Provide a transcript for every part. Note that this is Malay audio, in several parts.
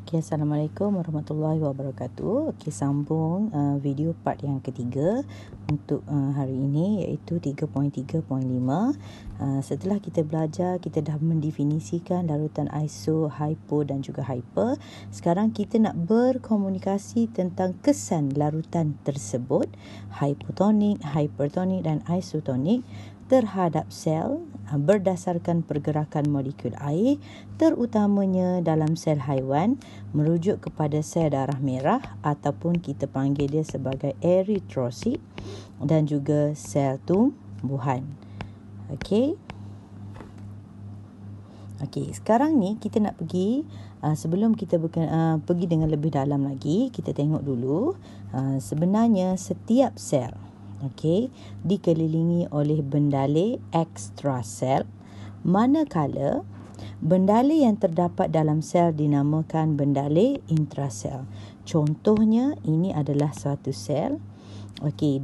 Okay, Assalamualaikum warahmatullahi wabarakatuh. Okay, sambung video part yang ketiga untuk hari ini, iaitu 3.3.5. Setelah kita belajar, kita dah mendefinisikan larutan iso, hypo dan juga hyper. Sekarang kita nak berkomunikasi tentang kesan larutan tersebut, hypotonik, hypertonik dan isotonik terhadap sel berdasarkan pergerakan molekul air, terutamanya dalam sel haiwan, merujuk kepada sel darah merah ataupun kita panggil dia sebagai eritrosit, dan juga sel tumbuhan. Okey, sekarang ni kita nak pergi, sebelum kita pergi dengan lebih dalam lagi, kita tengok dulu sebenarnya setiap sel dikelilingi oleh bendalai ekstrasel, manakala bendalai yang terdapat dalam sel dinamakan bendalai intrasel. Contohnya, ini adalah suatu sel.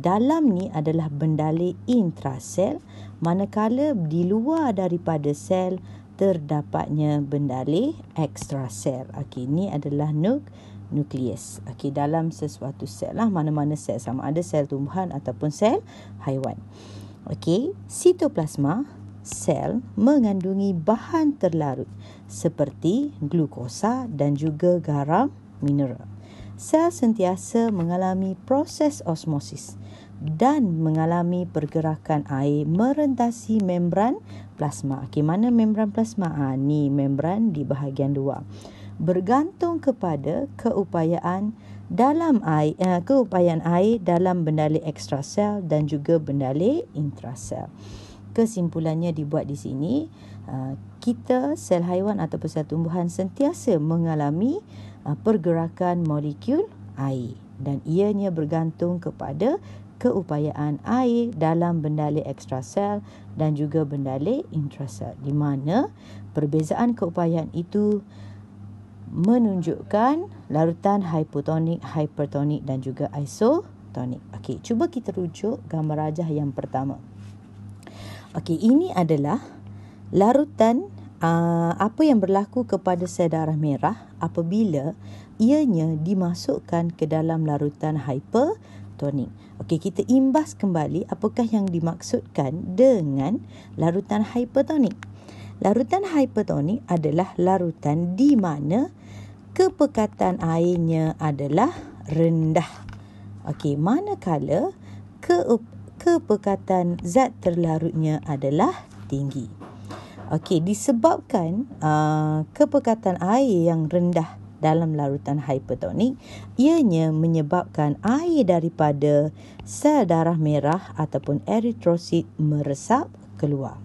Dalam ni adalah bendalai intrasel, manakala di luar daripada sel terdapatnya bendalai ekstrasel. Ini adalah nukleus. Dalam sesuatu sel lah, mana-mana sel, sama ada sel tumbuhan ataupun sel haiwan. Sitoplasma sel mengandungi bahan terlarut seperti glukosa dan juga garam mineral. Sel sentiasa mengalami proses osmosis dan mengalami pergerakan air merentasi membran plasma. Mana membran plasma? Ni membran di bahagian luar. Bergantung kepada keupayaan air dalam bendalai ekstrasel dan juga bendalai intrasel. Kesimpulannya dibuat di sini, kita sel haiwan ataupun sel tumbuhan sentiasa mengalami pergerakan molekul air, dan ianya bergantung kepada keupayaan air dalam bendalai ekstrasel dan juga bendalai intrasel, di mana perbezaan keupayaan itu menunjukkan larutan hypotonik, hypertonik dan juga isotonik. Cuba kita rujuk gambar rajah yang pertama. Ini adalah larutan apa yang berlaku kepada sel darah merah apabila ianya dimasukkan ke dalam larutan hypertonik. Kita imbas kembali apakah yang dimaksudkan dengan larutan hypertonik. Larutan hypertonik adalah larutan di mana kepekatan airnya adalah rendah. Manakala kepekatan zat terlarutnya adalah tinggi. Disebabkan kepekatan air yang rendah dalam larutan hypertonik, ianya menyebabkan air daripada sel darah merah ataupun eritrosit meresap keluar.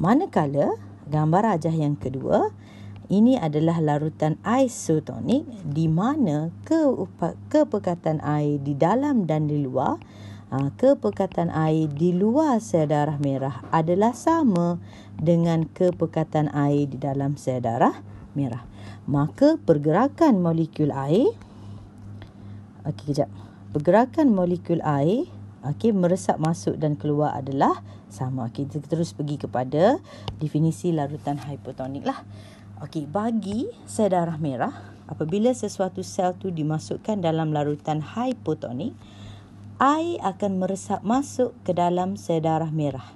Manakala gambar rajah yang kedua, ini adalah larutan isotonik, di mana kepekatan air di dalam dan di luar, kepekatan air di luar sel darah merah adalah sama dengan kepekatan air di dalam sel darah merah. Maka pergerakan molekul air, pergerakan molekul air meresap masuk dan keluar adalah sama. Kita terus pergi kepada definisi larutan hypotonik lah. Bagi sel darah merah, apabila sesuatu sel tu dimasukkan dalam larutan hypotonik, air akan meresap masuk ke dalam sel darah merah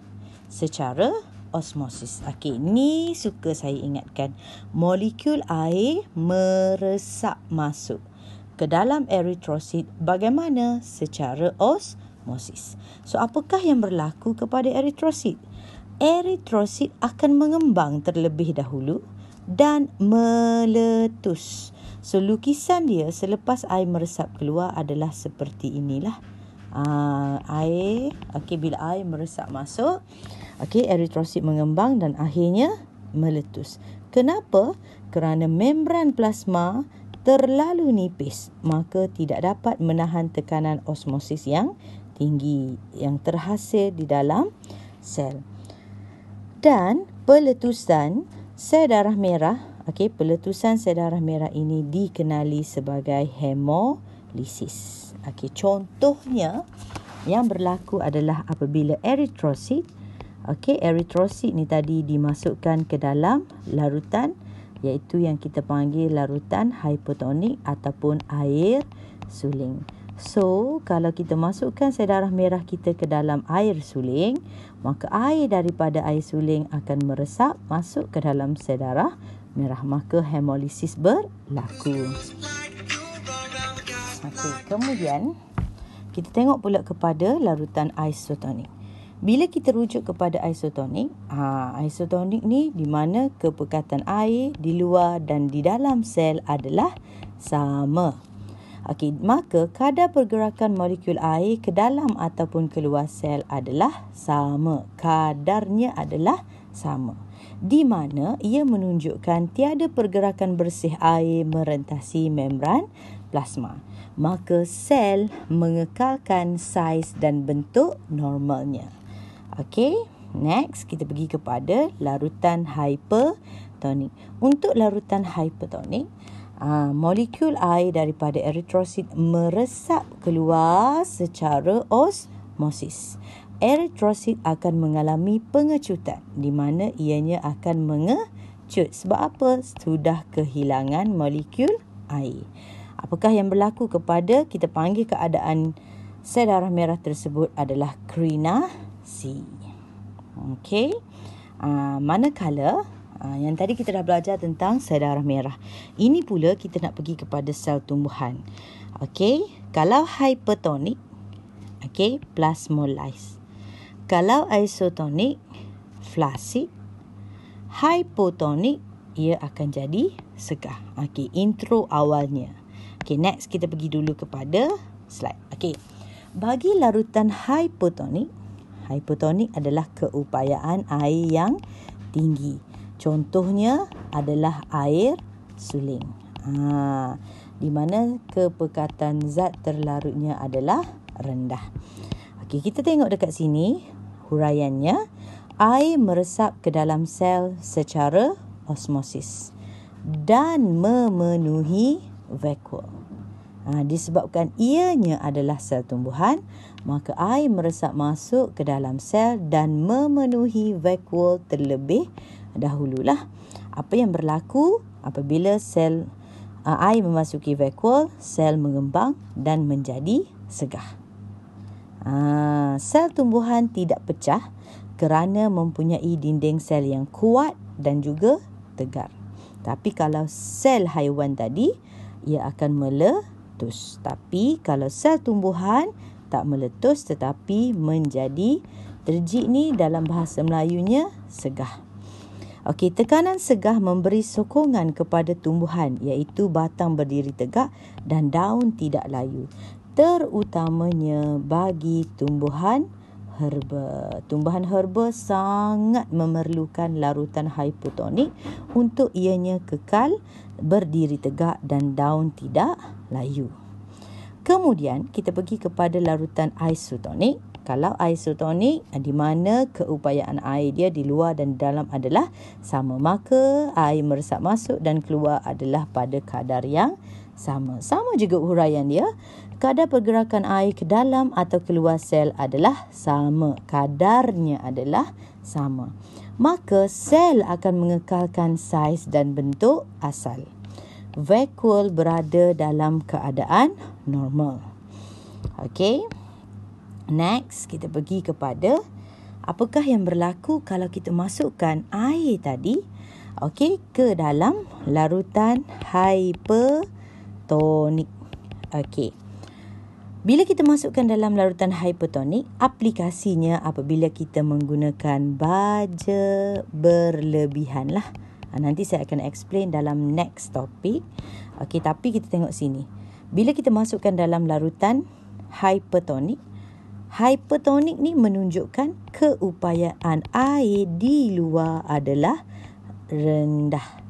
secara osmosis. Ni suka saya ingatkan. Molekul air meresap masuk ke dalam eritrosit. Bagaimana? Secara osmosis. So, apakah yang berlaku kepada eritrosit? Eritrosit akan mengembang terlebih dahulu dan meletus. So, lukisan dia selepas air meresap keluar adalah seperti inilah. Air, bila air meresap masuk, eritrosit mengembang dan akhirnya meletus. Kenapa? Kerana membran plasma terlalu nipis, maka tidak dapat menahan tekanan osmosis yang tinggi yang terhasil di dalam sel. Dan peletusan sel darah merah, peletusan sel darah merah ini dikenali sebagai hemolisis. Contohnya yang berlaku adalah apabila eritrosit, eritrosit ni tadi dimasukkan ke dalam larutan iaitu yang kita panggil larutan hipotonik ataupun air suling. So, kalau kita masukkan sel darah merah kita ke dalam air suling, maka air daripada air suling akan meresap masuk ke dalam sel darah merah. Maka hemolisis berlaku. Okey, kemudian kita tengok pula kepada larutan isotonik. Bila kita rujuk kepada isotonik, isotonik ni di mana kepekatan air di luar dan di dalam sel adalah sama. Okey, maka kadar pergerakan molekul air ke dalam ataupun keluar sel adalah sama. Kadarnya adalah sama. Di mana ia menunjukkan tiada pergerakan bersih air merentasi membran plasma. Maka sel mengekalkan saiz dan bentuk normalnya. Okey, next kita pergi kepada larutan hipertonik. Untuk larutan hipertonik, molekul air daripada eritrosit meresap keluar secara osmosis. Eritrosit akan mengalami pengecutan di mana ianya akan mengecut. Sebab apa? Sudah kehilangan molekul air. Apakah yang berlaku kepada, kita panggil keadaan sel darah merah tersebut adalah krinasi. Okey. Manakala yang tadi kita dah belajar tentang sel darah merah. Ini pula kita nak pergi kepada sel tumbuhan. Okey, kalau hipertonik, okey, plasmolyse. Kalau isotonik, flasid. Hipotonik, ia akan jadi segah. Okey, intro awalnya. Okey, next kita pergi dulu kepada slide. Okey. Bagi larutan hipotonik adalah keupayaan air yang tinggi. Contohnya adalah air suling. Di mana kepekatan zat terlarutnya adalah rendah. Okey, kita tengok dekat sini huraiannya. Air meresap ke dalam sel secara osmosis dan memenuhi vakuum. Disebabkan ianya adalah sel tumbuhan, maka air meresap masuk ke dalam sel dan memenuhi vakuum terlebih dahululah. Apa yang berlaku apabila sel air memasuki vakuum, sel mengembang dan menjadi segah. Sel tumbuhan tidak pecah kerana mempunyai dinding sel yang kuat dan juga tegar. Tapi kalau sel haiwan tadi, ia akan meletus. Tapi kalau sel tumbuhan tak meletus tetapi menjadi terjik ni dalam bahasa Melayunya segah. Okey, tekanan segah memberi sokongan kepada tumbuhan iaitu batang berdiri tegak dan daun tidak layu. Terutamanya bagi tumbuhan herba. Tumbuhan herba sangat memerlukan larutan hipotonik untuk ianya kekal berdiri tegak dan daun tidak layu. Kemudian kita pergi kepada larutan isotonik. Kalau isotonik, di mana keupayaan air dia di luar dan dalam adalah sama, maka air meresap masuk dan keluar adalah pada kadar yang sama. Sama juga huraian dia. Kadar pergerakan air ke dalam atau keluar sel adalah sama. Kadarnya adalah sama. Maka sel akan mengekalkan saiz dan bentuk asal. Vakuum berada dalam keadaan normal. Okey. Next, kita pergi kepada apakah yang berlaku kalau kita masukkan air tadi, okey, ke dalam larutan hipertonik. Okey. Bila kita masukkan dalam larutan hipertonik, aplikasinya apabila kita menggunakan baja berlebihan lah. Nanti saya akan explain dalam next topic. Okey, tapi kita tengok sini. Bila kita masukkan dalam larutan hipertonik, hipertonik ni menunjukkan keupayaan air di luar adalah rendah.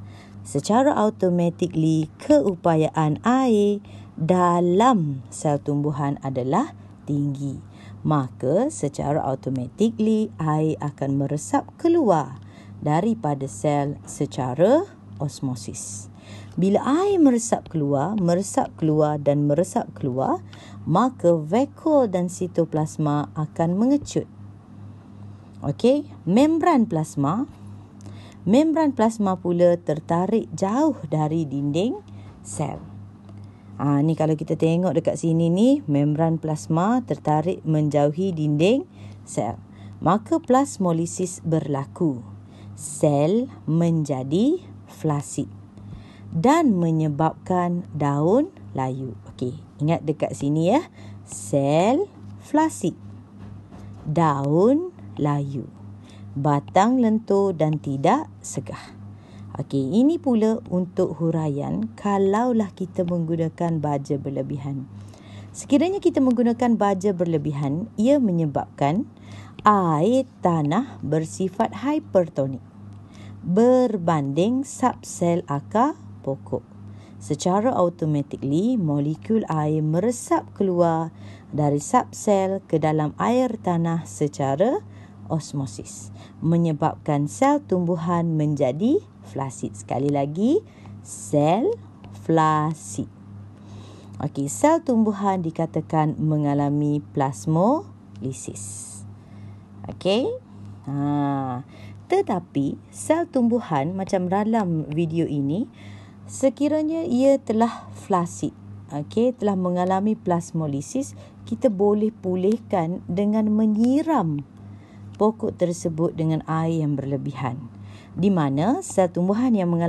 Secara automatically keupayaan air dalam sel tumbuhan adalah tinggi. Maka secara automatically air akan meresap keluar daripada sel secara osmosis. Bila air meresap keluar dan meresap keluar, maka vakuum dan sitoplasma akan mengecut. Okey, membran plasma Membran plasma pula tertarik jauh dari dinding sel. Ni kalau kita tengok dekat sini ni, membran plasma tertarik menjauhi dinding sel. Maka plasmolisis berlaku. Sel menjadi flasid dan menyebabkan daun layu. Okey, ingat dekat sini ya. Sel flasid, daun layu, batang lentur dan tidak segah. Okey, ini pula untuk huraian kalaulah kita menggunakan baja berlebihan. Sekiranya kita menggunakan baja berlebihan, ia menyebabkan air tanah bersifat hipertonik berbanding subsel akar pokok. Secara automatically, molekul air meresap keluar dari subsel ke dalam air tanah secara osmosis, menyebabkan sel tumbuhan menjadi flasid. Sekali lagi, sel flasid. Okey, sel tumbuhan dikatakan mengalami plasmolisis. Okey. Tetapi sel tumbuhan macam dalam video ini, sekiranya ia telah flasid, telah mengalami plasmolisis, kita boleh pulihkan dengan menyiram pokok tersebut dengan air yang berlebihan, di mana sel tumbuhan yang mengalami